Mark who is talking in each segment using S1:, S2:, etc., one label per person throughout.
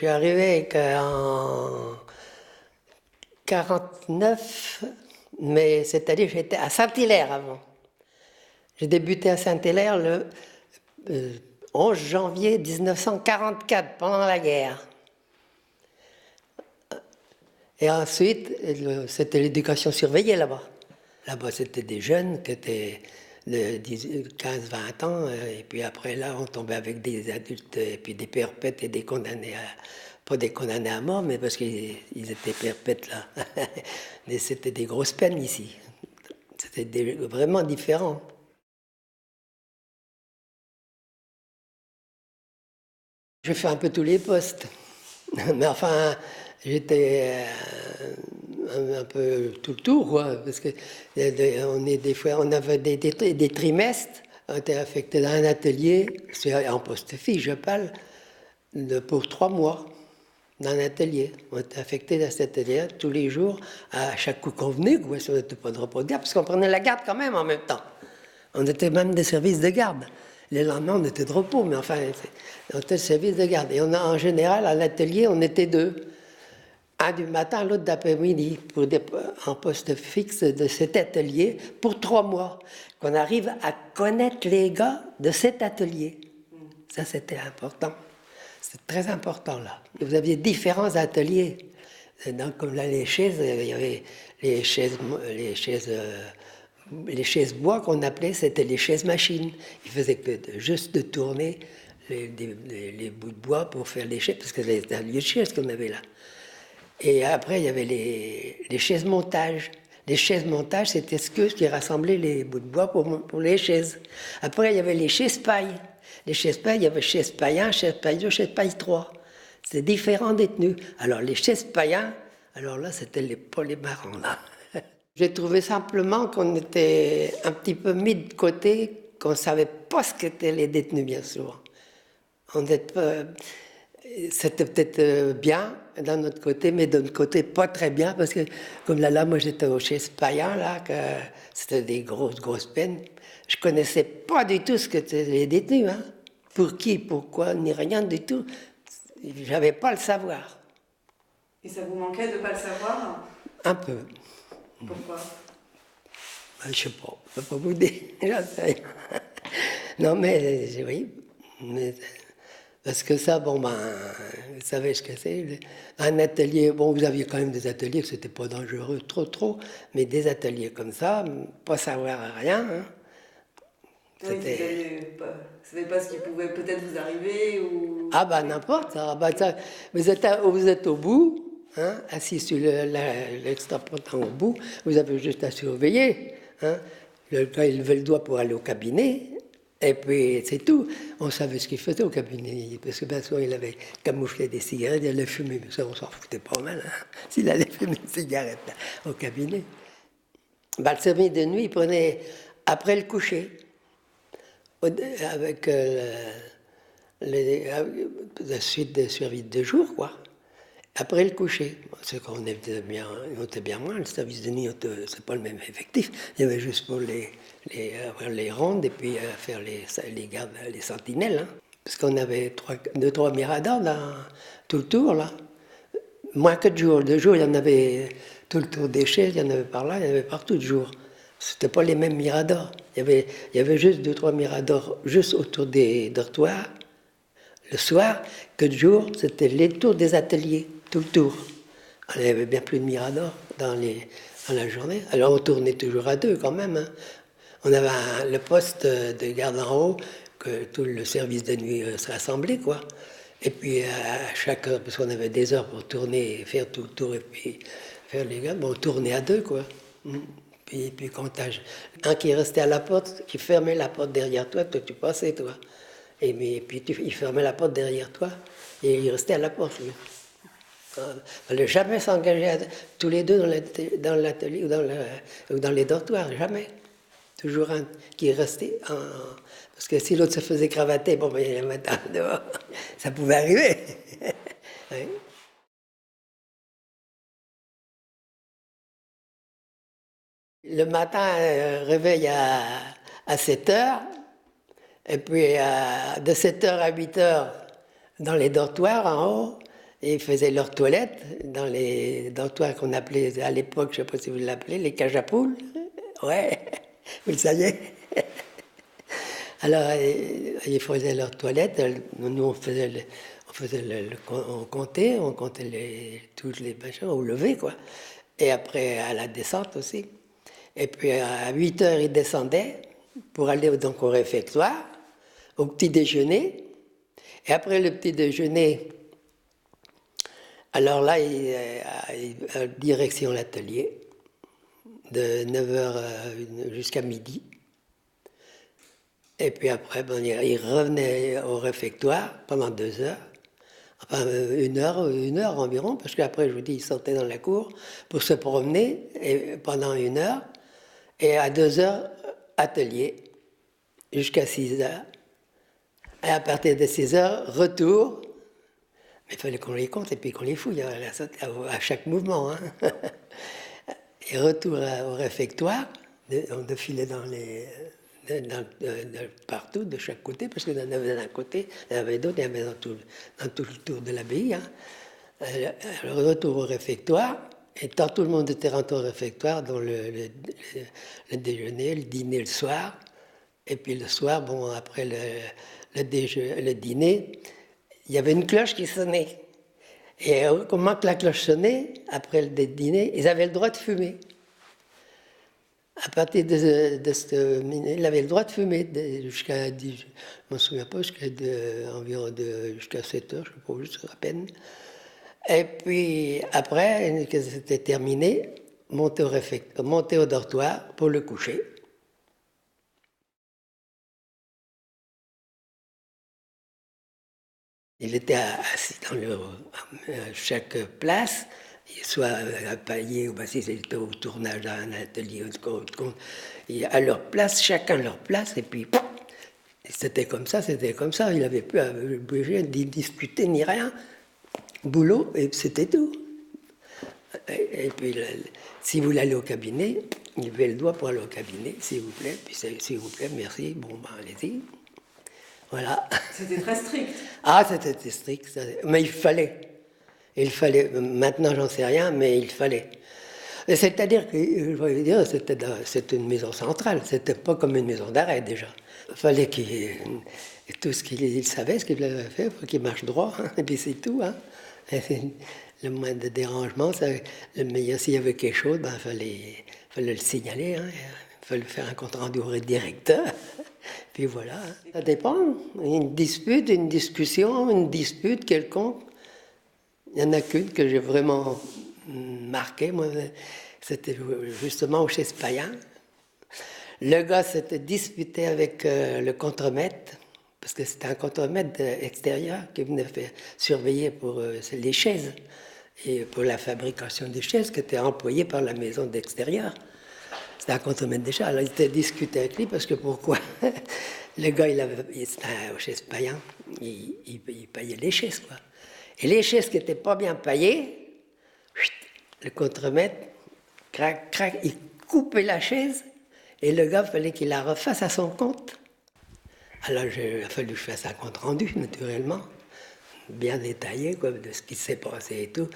S1: Je suis arrivé en 49, mais c'est-à-dire j'étais à Saint-Hilaire avant. J'ai débuté à Saint-Hilaire le 11 janvier 1944, pendant la guerre. Et ensuite, c'était l'éducation surveillée là-bas. Là-bas, c'était des jeunes qui étaient de 15-20 ans, et puis après, là, on tombait avec des adultes, et puis des perpètes et des condamnés pas des condamnés à mort, mais parce qu'ils étaient perpètes là. Mais c'était des grosses peines ici. C'était vraiment différent. Je fais un peu tous les postes. Mais enfin, j'étais un peu tout le tour, quoi, parce que des fois, on avait des trimestres, on était affecté dans un atelier, c'est en poste fixe, je parle, pour 3 mois, dans un atelier. On était affecté dans cet atelier tous les jours, à chaque coup qu'on venait, quoi, si on n'était pas de repos de garde, parce qu'on prenait la garde quand même en même temps. On était même des services de garde. Les lendemains, on était de repos, mais enfin, on était le service de garde. Et en général, à l'atelier, on était deux. Un du matin, l'autre d'après-midi, en poste fixe de cet atelier, pour 3 mois. Qu'on arrive à connaître les gars de cet atelier. Ça, c'était important. C'est très important, là. Vous aviez différents ateliers. Donc, comme là, les chaises, il y avait les chaises bois qu'on appelait, c'était les chaises machines. Ils faisaient que juste de tourner les bouts de bois pour faire les chaises, parce que c'était un lieu de chaises qu'on avait là. Et après, il y avait les chaises montage. Les chaises montage, c'était ce qui rassemblait les bouts de bois pour les chaises. Après, il y avait les chaises paille. Les chaises paille, il y avait chaise paille 1, chaise paille 2, chaise paille 3. C'était différents détenus. Alors, les chaises paille 1, alors là, c'était pas les marrants, là. J'ai trouvé simplement qu'on était un petit peu mis de côté, qu'on ne savait pas ce qu'étaient les détenus, bien sûr. C'était peut-être bien d'un autre côté, mais d'un autre côté pas très bien, parce que comme là moi j'étais chez Spayan, là, que c'était des grosses peines. Je connaissais pas du tout ce que étaient les détenus, hein. Pour qui, pourquoi, ni rien du tout. J'avais pas le savoir.
S2: Et ça vous manquait de ne pas le savoir?
S1: Un peu.
S2: Pourquoi?
S1: Je sais pas, je peux pas vous dire, j'en sais rien. Non mais, oui, mais, parce que ça, bon ben, vous savez ce que c'est. Un atelier, bon vous aviez quand même des ateliers que c'était pas dangereux, trop, mais des ateliers comme ça, pas savoir rien. Hein.
S2: Oui, vous savez pas ce qui pouvait peut-être vous arriver ou...
S1: Ah ben n'importe, vous êtes au bout, hein, assis sur l'extra-potent au bout, vous avez juste à surveiller. Hein. Le gars il levait le doigt pour aller au cabinet, et puis c'est tout. On savait ce qu'il faisait au cabinet, parce que bien sûr il avait camouflé des cigarettes, il allait fumer, mais ça on s'en foutait pas mal, hein, s'il allait fumer une cigarette là, au cabinet. Ben, le service de nuit, il prenait après le coucher, avec la suite des services de jour, quoi. Après le coucher, c'est qu'on était bien moins, le service de nuit, c'est pas le même effectif. Il y avait juste pour les rondes et puis faire les gardes, les sentinelles. Hein. Parce qu'on avait 2-3 miradors dans tout le tour, là. Moins que de jour. De jour, il y en avait tout le tour des chaises, il y en avait par là, il y en avait partout de jour. C'était pas les mêmes miradors. Il y avait juste 2-3 miradors juste autour des dortoirs. Le soir, que de jour, c'était les tours des ateliers, tout le tour. Alors, il y avait bien plus de miradors dans la journée. Alors on tournait toujours à deux quand même. Hein. On avait le poste de garde en haut, que tout le service de nuit se rassemblait, quoi. Et puis à chaque heure, parce qu'on avait des heures pour tourner, faire tout le tour et puis faire les gardes, bon, on tournait à deux, quoi. Puis comptage. Un qui restait à la porte, qui fermait la porte derrière toi, toi tu passais, toi. Et puis il fermait la porte derrière toi et il restait à la porte, lui. Il ne fallait jamais s'engager tous les deux dans l'atelier ou dans les dortoirs, jamais. Toujours un qui restait. Parce que si l'autre se faisait cravater, bon, ben, il y mettait dehors. Ça pouvait arriver. Oui. Le matin, réveil à 7 heures. Et puis de 7 heures à 8 heures dans les dortoirs en haut, et ils faisaient leurs toilettes dans les dortoirs qu'on appelait à l'époque, je ne sais pas si vous l'appelez, les cages à poules. Ouais, vous le saviez. Alors, ils faisaient leurs toilettes. Nous, on comptait tous les machins au lever, quoi. Et après, à la descente aussi. Et puis, à 8 heures, ils descendaient pour aller donc au réfectoire, au petit déjeuner. Et après le petit déjeuner, alors là, direction l'atelier, de 9 heures jusqu'à midi. Et puis après, il revenait au réfectoire pendant 2 heures, enfin une heure environ, parce qu'après, je vous dis, il sortait dans la cour pour se promener pendant 1 heure, et à 2 heures, atelier, jusqu'à 6 heures. Et à partir de 6 heures, retour. Mais il fallait qu'on les compte et puis qu'on les fouille à chaque mouvement. Hein. Et retour au réfectoire, on défilait partout, de chaque côté, parce qu'il y en avait d'un côté, il y en avait d'autres, il y en avait dans tout le tour de l'abbaye. Hein. Le retour au réfectoire, et tant tout le monde était rentré au réfectoire, dans le déjeuner, le dîner le soir, et puis le soir, bon, après le dîner, il y avait une cloche qui sonnait. Et comment que la cloche sonnait, après le dîner, ils avaient le droit de fumer. À partir de ce minute, ils avaient le droit de fumer jusqu'à, je ne m'en souviens pas, jusqu'à 7 heures, je ne sais pas, juste à peine. Et puis après, quand c'était terminé, monter au dortoir pour le coucher. Il était assis à chaque place, soit à palier ou si c'était au tournage d'un atelier, à leur place, chacun leur place, et puis c'était comme ça, il n'avait plus à bouger, ni discuter, ni rien. Boulot, et c'était tout. Et puis, si vous voulez aller au cabinet, il levait le doigt pour aller au cabinet, s'il vous plaît, puis s'il vous plaît, merci, bon, ben allez-y. Voilà.
S2: C'était très strict.
S1: Ah, c'était strict, mais il fallait. Maintenant j'en sais rien, mais il fallait. C'est-à-dire que, je vais dire, c'était une maison centrale, c'était pas comme une maison d'arrêt déjà. Il fallait tout ce qu'il savait, ce qu'il avait fait, il faut qu'il marche droit, hein, et puis c'est tout. Hein. Le moins de dérangement, le meilleur, s'il y avait quelque chose, ben, il fallait le signaler, hein, il fallait faire un compte rendu au directeur. Puis voilà, ça dépend. Une dispute, une discussion, une dispute quelconque. Il n'y en a qu'une que j'ai vraiment marquée, moi, c'était justement au chez Spayen. Le gars s'était disputé avec le contremaître, parce que c'était un contremaître extérieur qui venait surveiller pour les chaises, et pour la fabrication des chaises qui étaient employées par la maison d'extérieur. C'était un contremaître déjà. Alors il était discuté avec lui parce que pourquoi le gars, c'était chez Spayen, il payait les chaises, quoi. Et les chaises qui n'étaient pas bien payées, le contremaître, crac, il coupait la chaise et le gars, il fallait qu'il la refasse à son compte. Alors il a fallu que je fasse un compte rendu, naturellement, bien détaillé, quoi, de ce qui s'est passé et tout,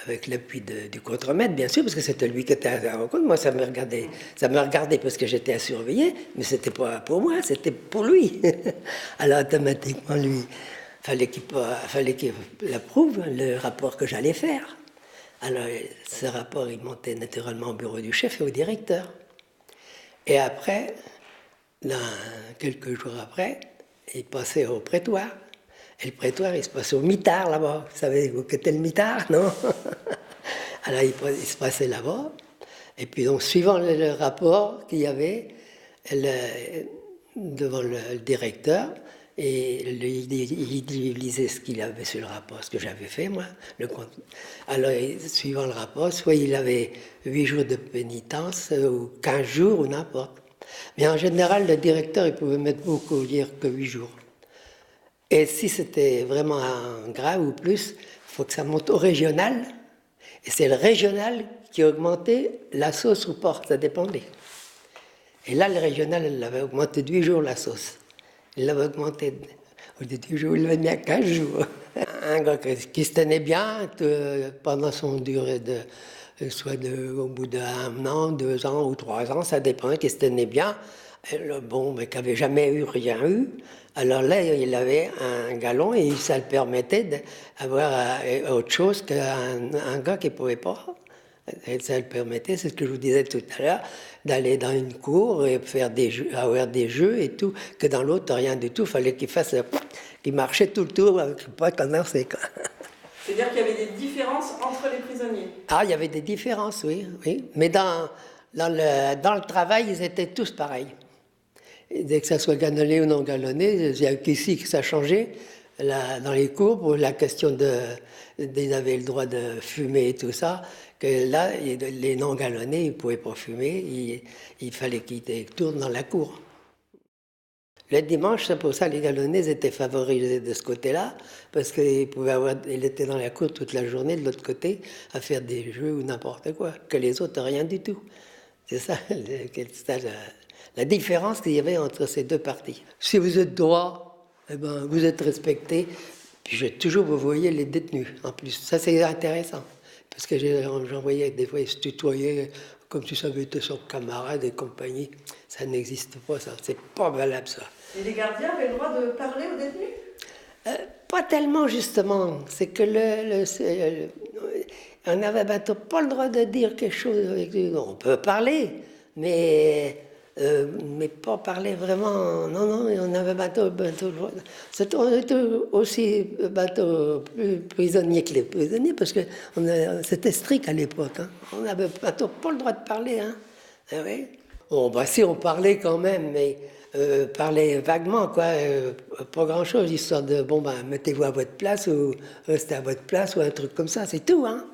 S1: avec l'appui du contremaître, bien sûr, parce que c'était lui qui était à compte. Moi, ça me regardait parce que j'étais à surveiller, mais c'était pas pour moi, c'était pour lui. Alors automatiquement, lui, fallait qu'il approuve le rapport que j'allais faire. Alors ce rapport, il montait naturellement au bureau du chef et au directeur. Et après, quelques jours après, il passait au prétoire. Et le prétoire, il se passait au mitard là-bas. Vous savez où était le mitard, non? Alors il se passait là-bas. Et puis donc, suivant le rapport qu'il y avait devant le directeur, et il lisait ce qu'il avait sur le rapport, ce que j'avais fait, moi. Alors, suivant le rapport, soit il avait 8 jours de pénitence, ou 15 jours, ou n'importe. Mais en général, le directeur, il pouvait mettre beaucoup, dire que 8 jours. Et si c'était vraiment grave ou plus, il faut que ça monte au régional. Et c'est le régional qui augmentait la sauce ou pas, ça dépendait. Et là, le régional, il l'avait augmenté de 8 jours la sauce. Il l'avait augmenté au lieu de 8 jours, il l'avait mis à 15 jours. un gars qui se tenait bien pendant son durée au bout d'un an, 2 ans ou 3 ans, ça dépend, qui se tenait bien, bon, mais qui n'avait jamais rien eu. Alors là, il avait un galon et ça le permettait d'avoir autre chose qu'un gars qui ne pouvait pas. Et ça le permettait, c'est ce que je vous disais tout à l'heure, d'aller dans une cour et faire avoir des jeux et tout, que dans l'autre, rien du tout. Il fallait qu'il marchait tout le tour avec le pote condensé.
S2: C'est-à-dire qu'il y avait des différences entre les prisonniers?
S1: Ah, il y avait des différences, oui. Mais dans le travail, ils étaient tous pareils. Et dès que ça soit galonné ou non galonné, il n'y a qu'ici que ça changeait. Dans les cours, pour la question ils avaient le droit de fumer et tout ça, que là, les non galonnés, ils ne pouvaient pas fumer, il fallait qu'ils tournent dans la cour. Le dimanche, c'est pour ça que les galonnés étaient favorisés de ce côté-là, parce qu'ils étaient dans la cour toute la journée de l'autre côté à faire des jeux ou n'importe quoi, que les autres, rien du tout. C'est ça la différence qu'il y avait entre ces deux parties. Si vous êtes droit, eh ben, vous êtes respecté, puis toujours vous voyez les détenus en plus. Ça, c'est intéressant, parce que j'en voyais des fois, ils se tutoyaient comme si ça avait été son camarade et compagnie. Ça n'existe pas, ça. C'est pas valable, ça.
S2: Et les gardiens avaient le droit de parler aux détenus?
S1: Pas tellement, justement. C'est que on n'avait pas le droit de dire quelque chose avec lui. On peut parler, mais pas parler vraiment. Non, on avait bateau. On était aussi bateau plus prisonniers que les prisonniers, parce que c'était strict à l'époque. Hein. On n'avait pas le droit de parler. Hein. Ah oui. Bon, bah, si on parlait quand même, mais parler vaguement, quoi, pas grand-chose, histoire de, bon, bah, mettez-vous à votre place, ou restez à votre place, ou un truc comme ça, c'est tout, hein.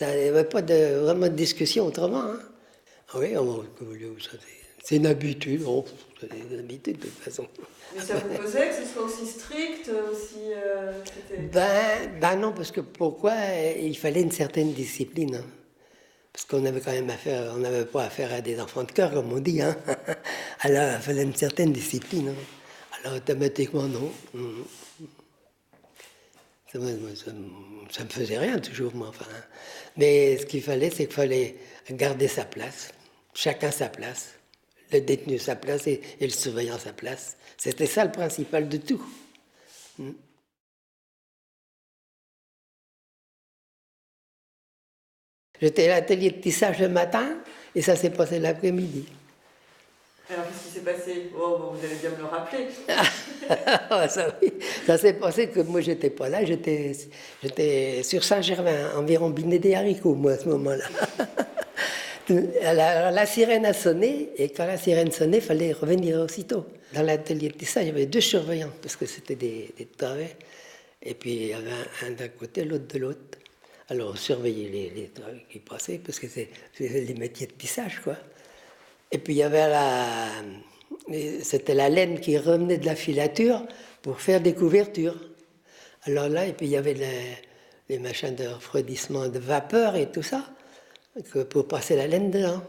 S1: Il n'y avait pas vraiment de discussion autrement, hein. Oui, c'est une habitude, c'est une habitude de toute façon.
S2: Mais ça vous pesait que ce soit aussi strict, aussi...
S1: Ben non, parce que pourquoi il fallait une certaine discipline, hein. Parce qu'on avait quand même on n'avait pas affaire à des enfants de cœur, comme on dit, hein. Alors, il fallait une certaine discipline. Hein. Alors, automatiquement, non. Ça me faisait rien, toujours, moi. Enfin. Mais ce qu'il fallait, c'est qu'il fallait garder sa place. Chacun sa place. Le détenu sa place et le surveillant sa place. C'était ça le principal de tout. J'étais à l'atelier de tissage le matin et ça s'est passé l'après-midi.
S2: Alors, qu'est-ce qui s'est passé? Oh, bon, vous allez bien me le rappeler.
S1: Ça, oui. Ça s'est passé que moi, j'étais pas là. J'étais sur Saint-Germain, environ Binet des haricots, moi, à ce moment-là. La sirène a sonné et quand la sirène sonnait, il fallait revenir aussitôt. Dans l'atelier de tissage, il y avait 2 surveillants parce que c'était des travées. Et puis, il y avait un d'un côté, l'autre de l'autre. Alors, on surveillait les trucs qui passaient, parce que c'est les métiers de tissage, quoi. Et puis, il y avait c'était la laine qui revenait de la filature pour faire des couvertures. Alors là, et puis il y avait les machins de refroidissement de vapeur et tout ça, pour passer la laine dedans.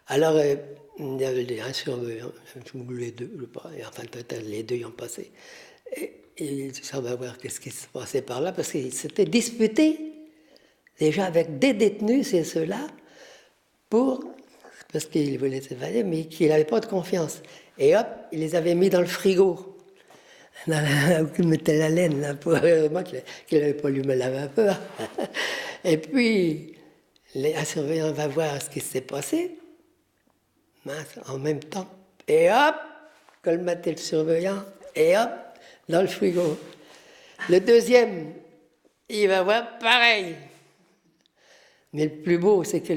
S1: Alors, il y avait un surveillant, les deux, je sais pas, et enfin, peut-être les deux y ont passé. Et ça va voir qu'est-ce qui se passait par là, parce qu'ils s'étaient disputés déjà avec des détenus, c'est ceux-là, parce qu'ils voulaient s'évader, mais qu'ils n'avaient pas de confiance. Et hop, ils les avaient mis dans le frigo, où ils mettaient la laine, là, pour heureusement qu'il n'avait pas allumé la vapeur. Et puis, un surveillant va voir ce qui s'est passé, en même temps, et hop, colmater le surveillant, et hop, dans le frigo. Le deuxième, il va voir pareil. Mais le plus beau, c'est que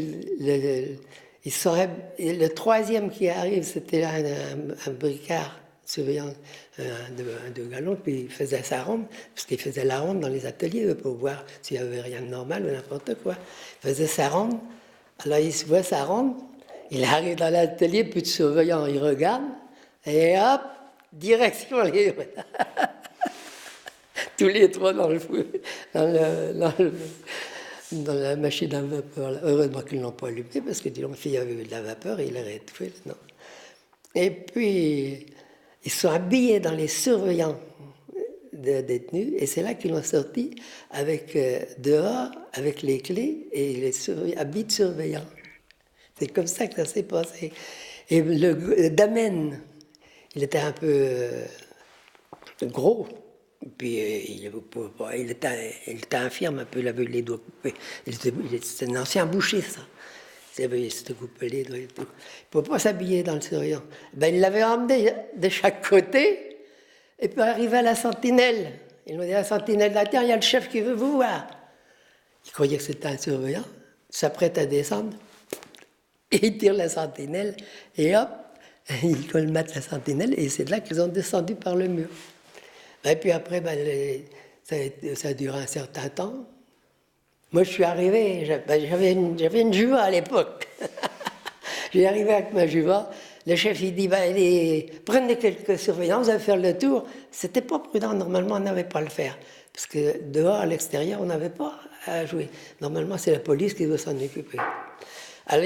S1: le troisième qui arrive, c'était un bricard surveillant de galon, puis il faisait sa ronde, parce qu'il faisait la ronde dans les ateliers pour voir s'il n'y avait rien de normal ou n'importe quoi. Il faisait sa ronde, alors il se voit sa ronde, il arrive dans l'atelier, plus de surveillant, il regarde, et hop, direction les... Tous les trois dans le fou, dans la machine à vapeur. Là. Heureusement qu'ils ne l'ont pas allumé, parce que s'il y avait eu de la vapeur, il aurait étouffé. Non. Et puis, ils sont habillés dans les surveillants de détenus, et c'est là qu'ils l'ont sorti avec, dehors, avec les clés et les habits de surveillants. C'est comme ça que ça s'est passé. Et le Damen, il était un peu gros. Puis il était infirme un peu, il avait les doigts coupés. C'était un ancien boucher, ça. Il s'était coupé les doigts et tout. Il ne pouvait pas s'habiller dans le surveillant. Ben, il l'avait emmené de chaque côté, et puis arrivé à la sentinelle. Il m'a dit à la sentinelle, là, tiens, il y a le chef qui veut vous voir. Il croyait que c'était un surveillant, il s'apprête à descendre, et il tire la sentinelle, et hop, il colmate la sentinelle, et c'est là qu'ils ont descendu par le mur. Et puis après, ben, ça a duré un certain temps. Moi, je suis arrivé, j'avais une juva à l'époque. J'ai arrivé avec ma juva. Le chef, il dit, prenez quelques surveillants, vous allez faire le tour. C'était pas prudent, normalement, on n'avait pas à le faire. Parce que dehors, à l'extérieur, on n'avait pas à jouer. Normalement, c'est la police qui doit s'en occuper. Alors,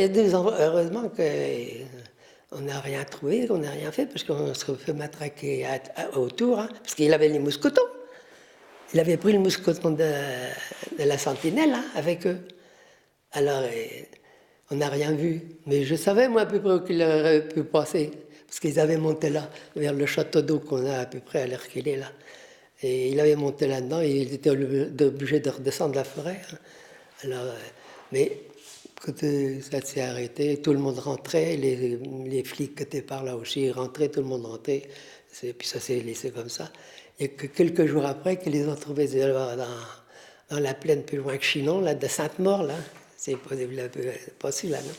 S1: heureusement qu'on n'a rien trouvé, qu'on n'a rien fait, parce qu'on se fait matraquer autour, hein, parce qu'il avait les mousquetons. Il avait pris le mousqueton de la sentinelle, hein, avec eux. Alors, on n'a rien vu. Mais je savais, moi, à peu près où qu'il aurait pu passer. Parce qu'ils avaient monté là, vers le château d'eau qu'on a à peu près à l'air qu'il est là. Et il avait monté là-dedans et il était obligé de redescendre la forêt. Hein. Alors, mais quand ça s'est arrêté, tout le monde rentrait, les flics qui étaient par là aussi rentraient, tout le monde rentrait. Puis ça s'est laissé comme ça. Il n'y a que quelques jours après qu'ils les ont trouvés dans la plaine plus loin que Chinon, là, de Sainte-Maure, là. C'est pas celui-là, non?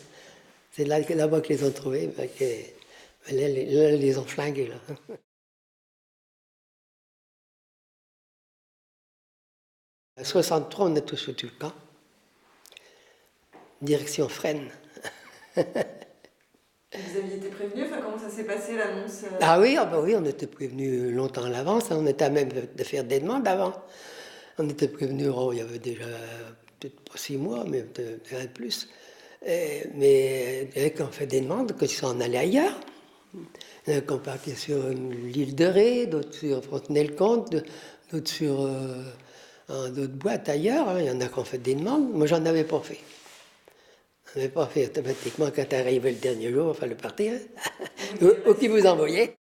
S1: C'est là-bas qu'ils les ont trouvés. Là, ils les ont flingués, là. En 63, on a tous foutu le camp. Direction Fresnes.
S2: Vous aviez été prévenu, enfin, comment ça s'est passé l'annonce?
S1: Ah oui, oui, on était prévenus longtemps à l'avance. Hein. On était à même de faire des demandes avant. On était prévenus, il y avait déjà peut-être pas 6 mois, mais peut-être un de plus. Mais quand on fait des demandes, qu'ils sont en allés ailleurs. Il y en a qui ont parti sur l'île de Ré, d'autres sur Fontenay-le-Comte, d'autres sur d'autres boîtes ailleurs. Hein. Il y en a qui ont fait des demandes. Moi, j'en avais pas fait. On n'avait pas fait automatiquement quand arrivait le dernier jour, il fallait partir. Où qui vous envoyait.